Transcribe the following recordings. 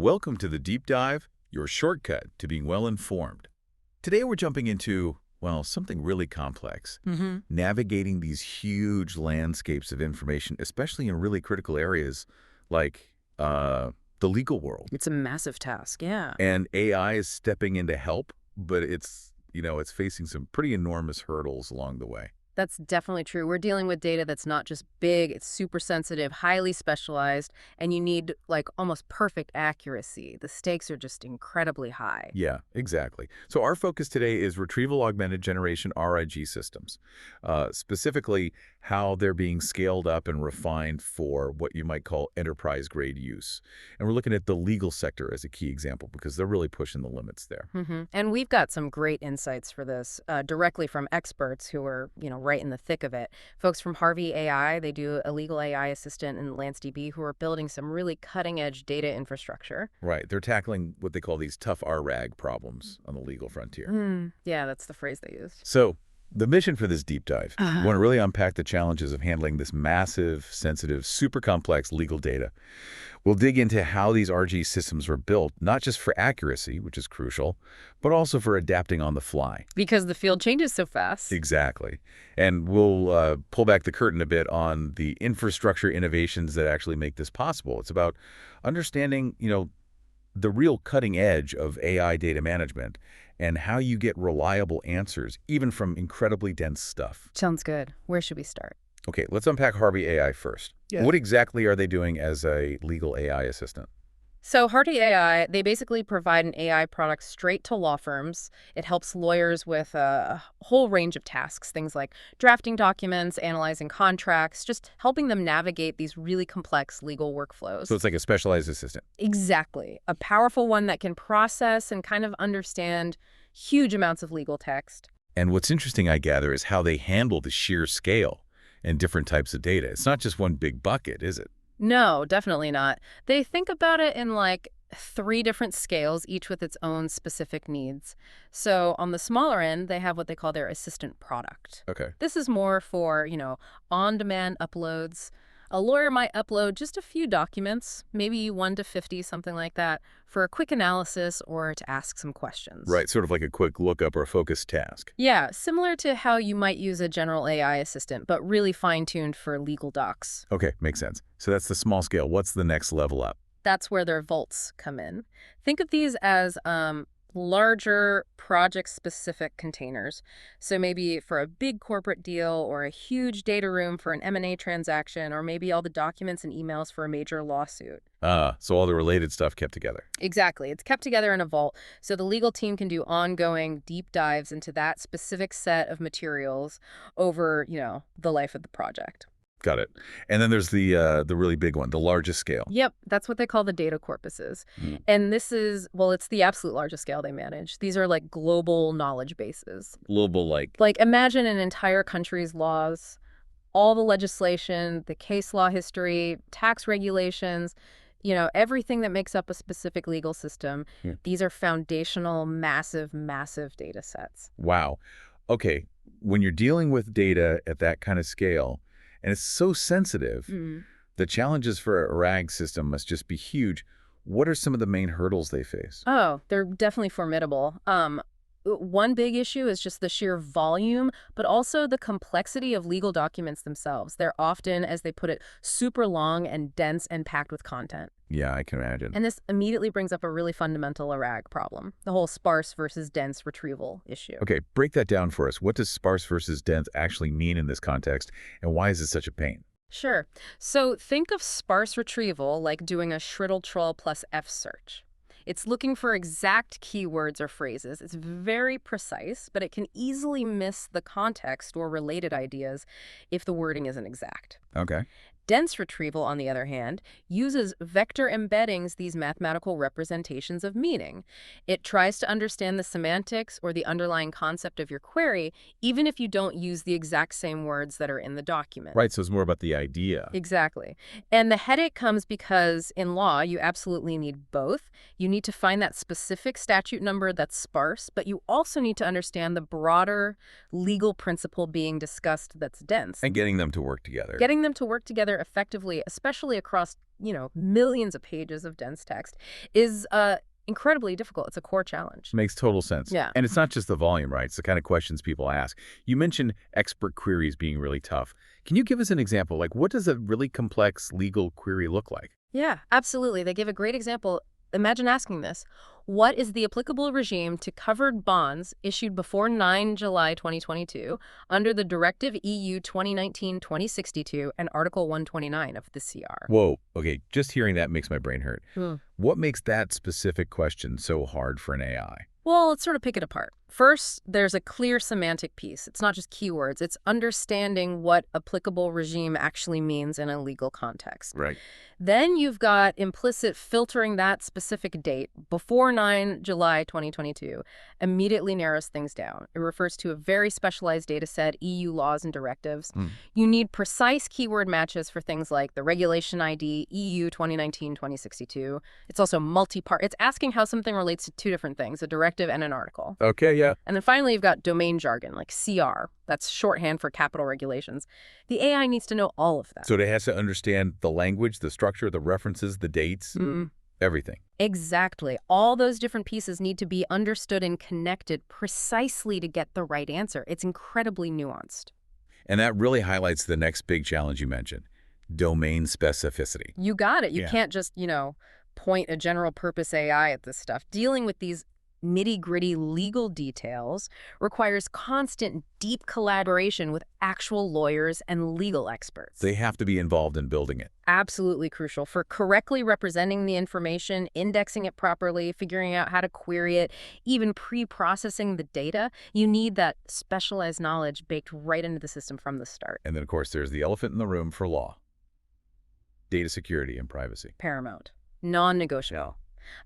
Welcome to the Deep Dive, your shortcut to being well informed. Today we're jumping into, well, something really complex. Navigating these huge landscapes of information, especially in really critical areas like the legal world. It's a massive task, yeah. And AI is stepping in to help, but it's facing some pretty enormous hurdles along the way. That's definitely true. We're dealing with data that's not just big, it's super sensitive, highly specialized, and you need like almost perfect accuracy. The stakes are just incredibly high. Yeah, exactly. So our focus today is retrieval augmented generation RAG systems, specifically how they're being scaled up and refined for what you might call enterprise-grade use. And we're looking at the legal sector as a key example because they're really pushing the limits there. And we've got some great insights for this directly from experts who are, right in the thick of it. Folks from Harvey AI, they do a legal AI assistant, and LanceDB, who are building some really cutting-edge data infrastructure. Right. They're tackling what they call these tough RAG problems on the legal frontier. Yeah, that's the phrase they used. So the mission for this deep dive, we want to really unpack the challenges of handling this massive, sensitive, super complex legal data. We'll dig into how these RG systems were built, not just for accuracy, which is crucial, but also for adapting on the fly. Because the field changes so fast. Exactly. And we'll pull back the curtain a bit on the infrastructure innovations that actually make this possible. It's about understanding, the real cutting edge of AI data management and how you get reliable answers, even from incredibly dense stuff. Sounds good. Where should we start? Okay, let's unpack Harvey AI first. Yeah. What exactly are they doing as a legal AI assistant? So Harvey AI, they basically provide an AI product straight to law firms. It helps lawyers with a whole range of tasks, things like drafting documents, analyzing contracts, just helping them navigate these really complex legal workflows. So it's like a specialized assistant. Exactly. A powerful one that can process and kind of understand huge amounts of legal text. And what's interesting, I gather, is how they handle the sheer scale and different types of data. It's not just one big bucket, is it? No, definitely not. They think about it in like 3 different scales, each with its own specific needs. So on the smaller end, they have what they call their assistant product. Okay. This is more for, on-demand uploads. A lawyer might upload just a few documents, maybe 1 to 50, something like that, for a quick analysis or to ask some questions. Right, sort of like a quick lookup or a focused task. Yeah, similar to how you might use a general AI assistant, but really fine-tuned for legal docs. Okay, makes sense. So that's the small scale. What's the next level up? That's where their vaults come in. Think of these as larger project-specific containers. So maybe for a big corporate deal or a huge data room for an M&A transaction, or maybe all the documents and emails for a major lawsuit. So all the related stuff kept together. Exactly. It's kept together in a vault, so the legal team can do ongoing deep dives into that specific set of materials over, the life of the project. Got it. And then there's the really big one, the largest scale. Yep, that's what they call the data corpuses. And this is, it's the absolute largest scale they manage. These are like global knowledge bases. Global, like Imagine an entire country's laws, all the legislation, the case law history, tax regulations, everything that makes up a specific legal system. These are foundational, massive, massive data sets. Wow. Okay, when you're dealing with data at that kind of scale, and it's so sensitive, the challenges for a RAG system must just be huge. What are some of the main hurdles they face? Oh, they're definitely formidable. One big issue is just the sheer volume, but also the complexity of legal documents themselves. They're often, as they put it, super long and dense and packed with content. Yeah, I can imagine. And this immediately brings up a really fundamental RAG problem, the whole sparse versus dense retrieval issue. Okay, break that down for us. What does sparse versus dense actually mean in this context, and why is it such a pain? Sure. So think of sparse retrieval like doing a shriddle-troll plus F search. It's looking for exact keywords or phrases. It's very precise, but it can easily miss the context or related ideas if the wording isn't exact. Okay. Dense retrieval, on the other hand, uses vector embeddings, these mathematical representations of meaning. It tries to understand the semantics or the underlying concept of your query, even if you don't use the exact same words that are in the document. Right, so it's more about the idea. Exactly. And the headache comes because in law, you absolutely need both. You need to find that specific statute number that's sparse, but you also need to understand the broader legal principle being discussed that's dense. And getting them to work together. Getting them to work together effectively, especially across, millions of pages of dense text, is incredibly difficult. It's a core challenge. Makes total sense. Yeah. And it's not just the volume, right? It's the kind of questions people ask. You mentioned expert queries being really tough. Can you give us an example? Like, what does a really complex legal query look like? Yeah, absolutely. They give a great example. Imagine asking this. What is the applicable regime to covered bonds issued before 9 July 2022 under the Directive EU 2019-2062 and Article 129 of the CR? Whoa. Okay, just hearing that makes my brain hurt. Hmm. What makes that specific question so hard for an AI? Well, let's sort of pick it apart. First, there's a clear semantic piece. It's not just keywords. It's understanding what applicable regime actually means in a legal context. Right. Then you've got implicit filtering. That specific date before 9 July 2022 immediately narrows things down. It refers to a very specialized data set, EU laws and directives. You need precise keyword matches for things like the regulation ID, EU 2019-2062. It's also multi-part. It's asking how something relates to two different things, a directive and an article. Okay, yeah. And then finally, you've got domain jargon, like CR. That's shorthand for capital regulations. The AI needs to know all of that. So it has to understand the language, the structure, the references, the dates, everything. Exactly. All those different pieces need to be understood and connected precisely to get the right answer. It's incredibly nuanced. And that really highlights the next big challenge you mentioned, domain specificity. You got it. You Yeah. can't just, point a general purpose AI at this stuff. Dealing with these nitty-gritty legal details requires constant, deep collaboration with actual lawyers and legal experts. They have to be involved in building it. Absolutely crucial for correctly representing the information, indexing it properly, figuring out how to query it, even pre-processing the data. You need that specialized knowledge baked right into the system from the start. And then, of course, there's the elephant in the room for law. Data security and privacy. Paramount. Non-negotiable.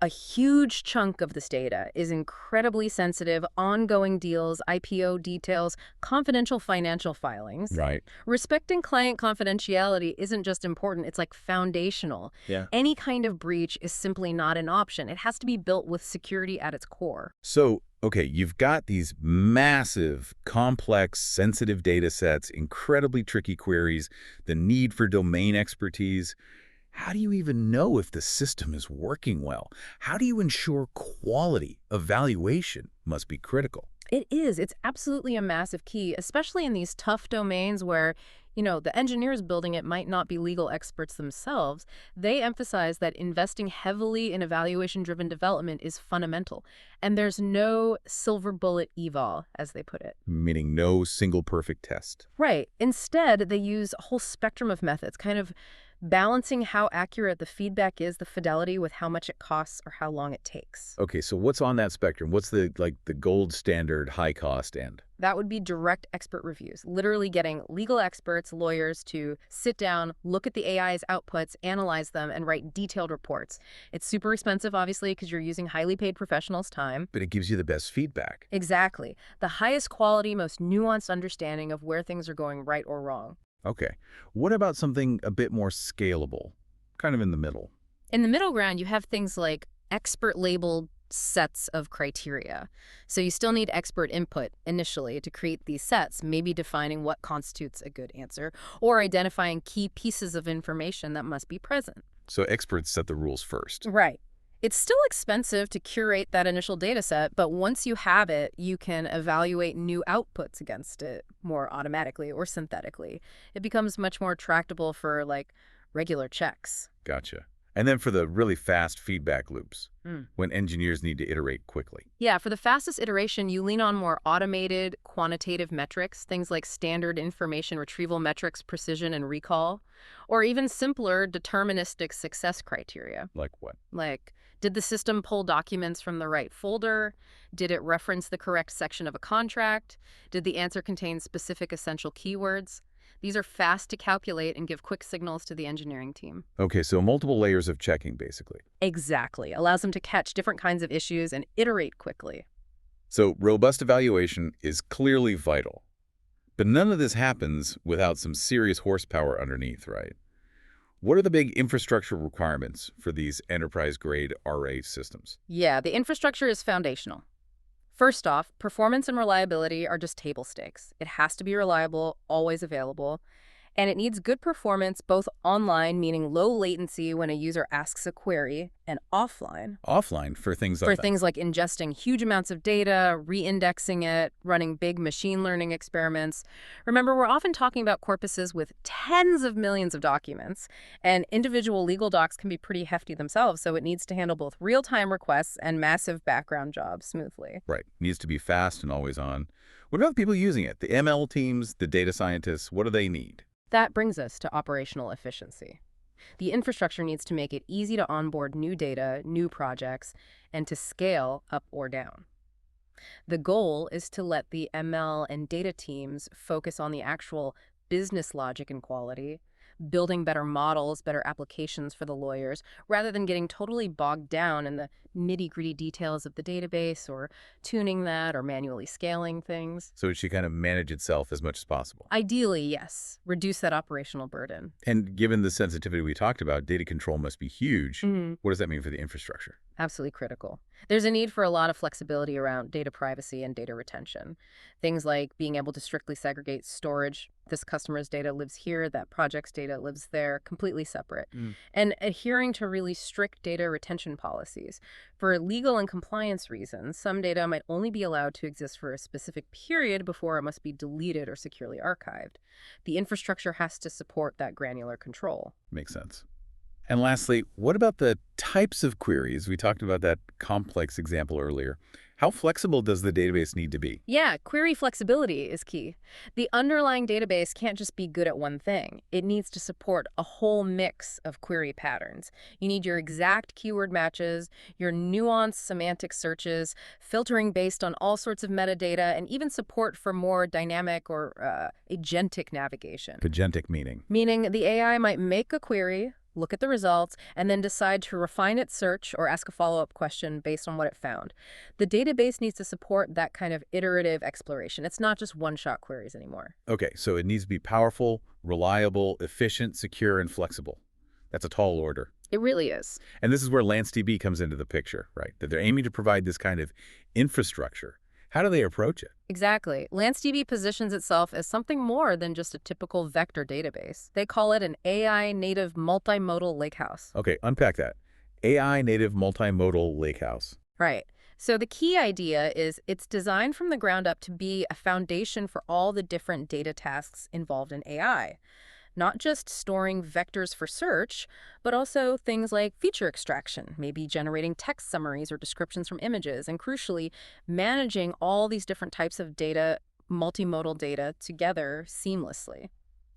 A huge chunk of this data is incredibly sensitive, ongoing deals, IPO details, confidential financial filings. Right. Respecting client confidentiality isn't just important, it's like foundational. Yeah. Any kind of breach is simply not an option. It has to be built with security at its core. So, okay, you've got these massive, complex, sensitive data sets, incredibly tricky queries, the need for domain expertise. How do you even know if the system is working well? How do you ensure quality? Evaluation must be critical. It is. It's absolutely a massive key, especially in these tough domains where, the engineers building it might not be legal experts themselves. They emphasize that investing heavily in evaluation-driven development is fundamental. And there's no silver bullet eval, as they put it. Meaning no single perfect test. Right. Instead, they use a whole spectrum of methods, kind of balancing how accurate the feedback is, the fidelity with how much it costs or how long it takes. Okay, so what's on that spectrum? What's the gold standard high cost end? That would be direct expert reviews, literally getting legal experts, lawyers to sit down, look at the AI's outputs, analyze them, and write detailed reports. It's super expensive, obviously, because you're using highly paid professionals' time. But it gives you the best feedback. Exactly. The highest quality, most nuanced understanding of where things are going right or wrong. Okay. What about something a bit more scalable? Kind of in the middle. In the middle ground, you have things like expert-labeled sets of criteria. So you still need expert input initially to create these sets, maybe defining what constitutes a good answer, or identifying key pieces of information that must be present. So experts set the rules first. Right. It's still expensive to curate that initial data set, but once you have it, you can evaluate new outputs against it more automatically or synthetically. It becomes much more tractable for, regular checks. Gotcha. And then for the really fast feedback loops, when engineers need to iterate quickly. Yeah, for the fastest iteration, you lean on more automated quantitative metrics, things like standard information retrieval metrics, precision and recall, or even simpler deterministic success criteria. Like what? Like, did the system pull documents from the right folder? Did it reference the correct section of a contract? Did the answer contain specific essential keywords? These are fast to calculate and give quick signals to the engineering team. Okay, so multiple layers of checking, basically. Exactly. Allows them to catch different kinds of issues and iterate quickly. So robust evaluation is clearly vital. But none of this happens without some serious horsepower underneath, right? What are the big infrastructure requirements for these enterprise-grade RA systems? Yeah, the infrastructure is foundational. First off, performance and reliability are just table stakes. It has to be reliable, always available. And it needs good performance both online, meaning low latency when a user asks a query, and offline Offline for things for like that. things like ingesting huge amounts of data, re-indexing it, running big machine learning experiments. Remember, we're often talking about corpuses with tens of millions of documents, and individual legal docs can be pretty hefty themselves, so it needs to handle both real-time requests and massive background jobs smoothly. Right. Needs to be fast and always on. What about the people using it? The ML teams, the data scientists, what do they need? That brings us to operational efficiency. The infrastructure needs to make it easy to onboard new data, new projects, and to scale up or down. The goal is to let the ML and data teams focus on the actual business logic and quality, building better models, better applications for the lawyers, rather than getting totally bogged down in the nitty-gritty details of the database or tuning that or manually scaling things. So it should kind of manage itself as much as possible. Ideally, yes, reduce that operational burden. And given the sensitivity we talked about, data control must be huge. What does that mean for the infrastructure? Absolutely critical. There's a need for a lot of flexibility around data privacy and data retention. Things like being able to strictly segregate storage. This customer's data lives here, that project's data lives there, completely separate. And adhering to really strict data retention policies. For legal and compliance reasons, some data might only be allowed to exist for a specific period before it must be deleted or securely archived. The infrastructure has to support that granular control. Makes sense. And lastly, what about the types of queries? We talked about that complex example earlier. How flexible does the database need to be? Yeah, query flexibility is key. The underlying database can't just be good at one thing. It needs to support a whole mix of query patterns. You need your exact keyword matches, your nuanced semantic searches, filtering based on all sorts of metadata, and even support for more dynamic or agentic navigation. Agentic meaning. Meaning the AI might make a query, look at the results, and then decide to refine its search or ask a follow-up question based on what it found. The database needs to support that kind of iterative exploration. It's not just one-shot queries anymore. Okay, so it needs to be powerful, reliable, efficient, secure, and flexible. That's a tall order. It really is. And this is where LanceDB comes into the picture, right? That they're aiming to provide this kind of infrastructure. How do they approach it? Exactly. LanceDB positions itself as something more than just a typical vector database. They call it an AI-native multimodal lakehouse. Okay, unpack that. AI native multimodal lakehouse. Right. So the key idea is it's designed from the ground up to be a foundation for all the different data tasks involved in AI. Not just storing vectors for search, but also things like feature extraction, maybe generating text summaries or descriptions from images, and crucially, managing all these different types of data, multimodal data, together seamlessly.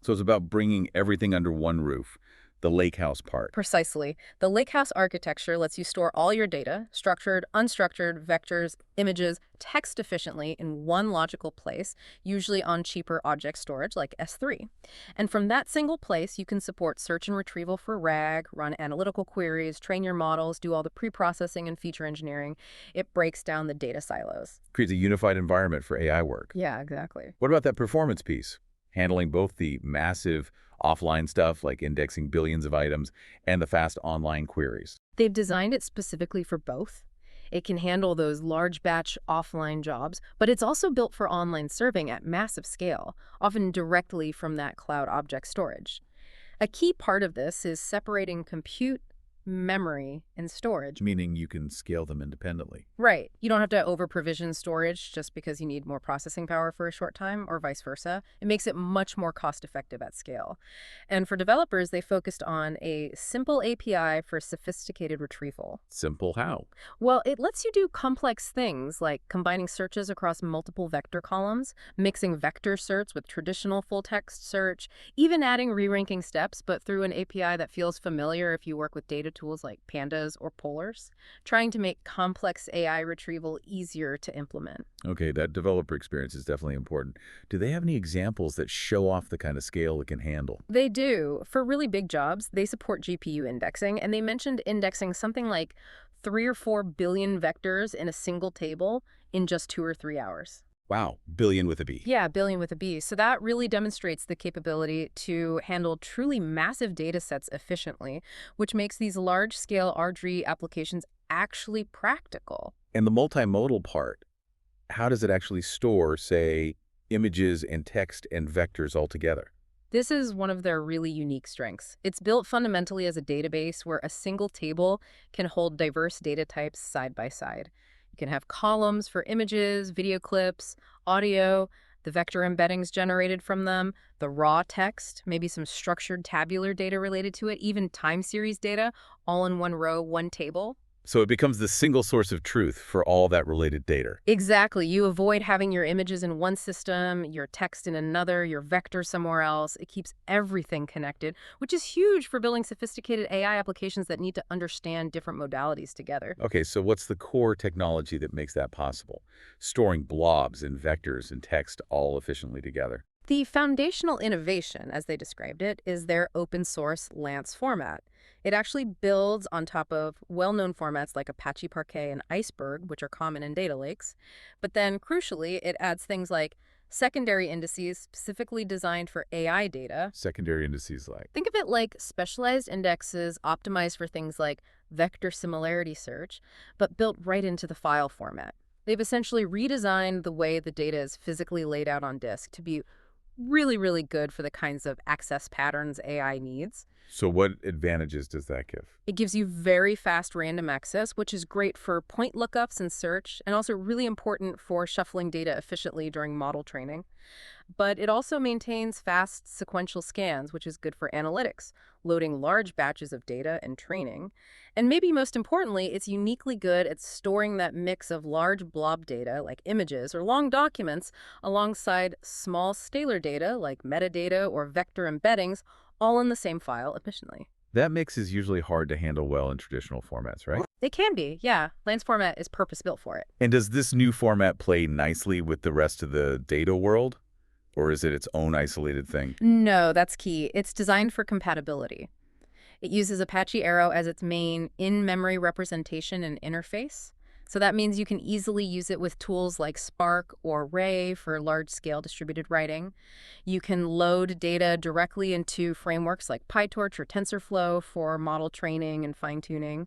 So it's about bringing everything under one roof, the lakehouse part. Precisely. The lakehouse architecture lets you store all your data, structured, unstructured, vectors, images, text efficiently in one logical place, usually on cheaper object storage like S3. And from that single place, you can support search and retrieval for RAG, run analytical queries, train your models, do all the pre-processing and feature engineering. It breaks down the data silos. Creates a unified environment for AI work. Yeah, exactly. What about that performance piece? Handling both the massive offline stuff like indexing billions of items and the fast online queries. They've designed it specifically for both. It can handle those large batch offline jobs, but it's also built for online serving at massive scale, often directly from that cloud object storage. A key part of this is separating compute, memory, and storage. Meaning you can scale them independently. Right. You don't have to over-provision storage just because you need more processing power for a short time, or vice versa. It makes it much more cost-effective at scale. And for developers, they focused on a simple API for sophisticated retrieval. Simple how? Well, it lets you do complex things like combining searches across multiple vector columns, mixing vector search with traditional full-text search, even adding re-ranking steps, but through an API that feels familiar if you work with data tools like Pandas or Polars, trying to make complex AI retrieval easier to implement. Okay, that developer experience is definitely important. Do they have any examples that show off the kind of scale it can handle? They do. For really big jobs, they support GPU indexing, and they mentioned indexing something like 3 or 4 billion vectors in a single table in just 2 or 3 hours. Wow, billion with a B. Yeah, billion with a B. So that really demonstrates the capability to handle truly massive data sets efficiently, which makes these large-scale RG applications actually practical. And the multimodal part, how does it actually store, say, images and text and vectors all together? This is one of their really unique strengths. It's built fundamentally as a database where a single table can hold diverse data types side by side. You can have columns for images, video clips, audio, the vector embeddings generated from them, the raw text, maybe some structured tabular data related to it, even time series data, all in one row, one table. So it becomes the single source of truth for all that related data. Exactly. You avoid having your images in one system, your text in another, your vector somewhere else. It keeps everything connected, which is huge for building sophisticated AI applications that need to understand different modalities together. Okay, so what's the core technology that makes that possible? Storing blobs and vectors and text all efficiently together. The foundational innovation, as they described it, is their open source Lance format. It actually builds on top of well-known formats like Apache Parquet and Iceberg, which are common in data lakes. But then, crucially, it adds things like secondary indices specifically designed for AI data. Secondary indices like. Think of it like specialized indexes optimized for things like vector similarity search, but built right into the file format. They've essentially redesigned the way the data is physically laid out on disk to be really, really good for the kinds of access patterns AI needs. So what advantages does that give? It gives you very fast random access, which is great for point lookups and search, and also really important for shuffling data efficiently during model training. But it also maintains fast sequential scans, which is good for analytics, loading large batches of data and training. And maybe most importantly, it's uniquely good at storing that mix of large blob data, like images or long documents, alongside small scalar data, like metadata or vector embeddings, all in the same file efficiently. That mix is usually hard to handle well in traditional formats, right? They can be, yeah. Lance format is purpose-built for it. And does this new format play nicely with the rest of the data world? Or is it its own isolated thing? No, that's key. It's designed for compatibility. It uses Apache Arrow as its main in-memory representation and interface. So that means you can easily use it with tools like Spark or Ray for large-scale distributed writing. You can load data directly into frameworks like PyTorch or TensorFlow for model training and fine-tuning.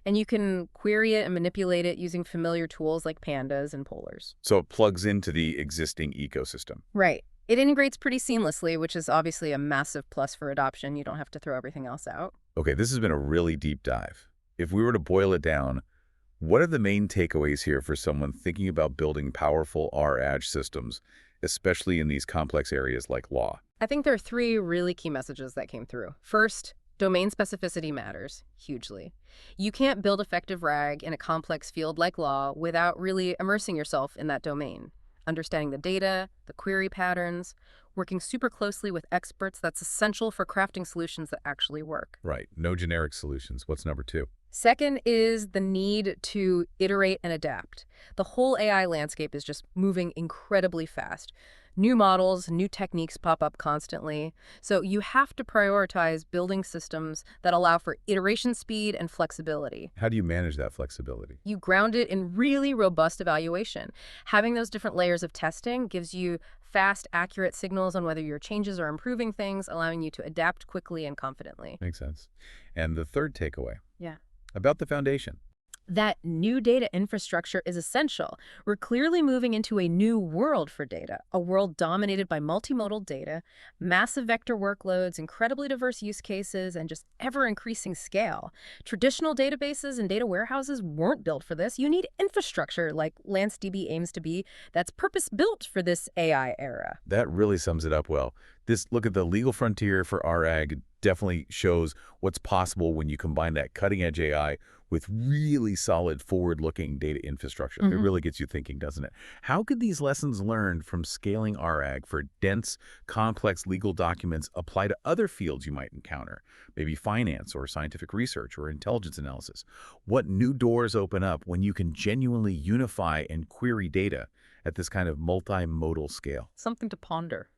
And you can query it and manipulate it using familiar tools like pandas and polars. So it plugs into the existing ecosystem. Right. It integrates pretty seamlessly, which is obviously a massive plus for adoption. You don't have to throw everything else out. Okay, this has been a really deep dive. If we were to boil it down, what are the main takeaways here for someone thinking about building powerful RAG systems, especially in these complex areas like law? I think there are three really key messages that came through. First, domain specificity matters hugely. You can't build effective RAG in a complex field like law without really immersing yourself in that domain. Understanding the data, the query patterns, working super closely with experts, that's essential for crafting solutions that actually work. Right, no generic solutions. What's number two? Second is the need to iterate and adapt. The whole AI landscape is just moving incredibly fast. New models, new techniques pop up constantly. So you have to prioritize building systems that allow for iteration speed and flexibility. How do you manage that flexibility? You ground it in really robust evaluation. Having those different layers of testing gives you fast, accurate signals on whether your changes are improving things, allowing you to adapt quickly and confidently. Makes sense. And the third takeaway? Yeah. About the foundation. That new data infrastructure is essential. We're clearly moving into a new world for data, a world dominated by multimodal data, massive vector workloads, incredibly diverse use cases, and just ever-increasing scale. Traditional databases and data warehouses weren't built for this. You need infrastructure like LanceDB aims to be that's purpose-built for this AI era. That really sums it up well. This look at the legal frontier for RAG definitely shows what's possible when you combine that cutting-edge AI with really solid forward-looking data infrastructure. It really gets you thinking, doesn't it? How could these lessons learned from scaling RAG for dense, complex legal documents apply to other fields you might encounter? Maybe finance or scientific research or intelligence analysis. What new doors open up when you can genuinely unify and query data at this kind of multimodal scale? Something to ponder.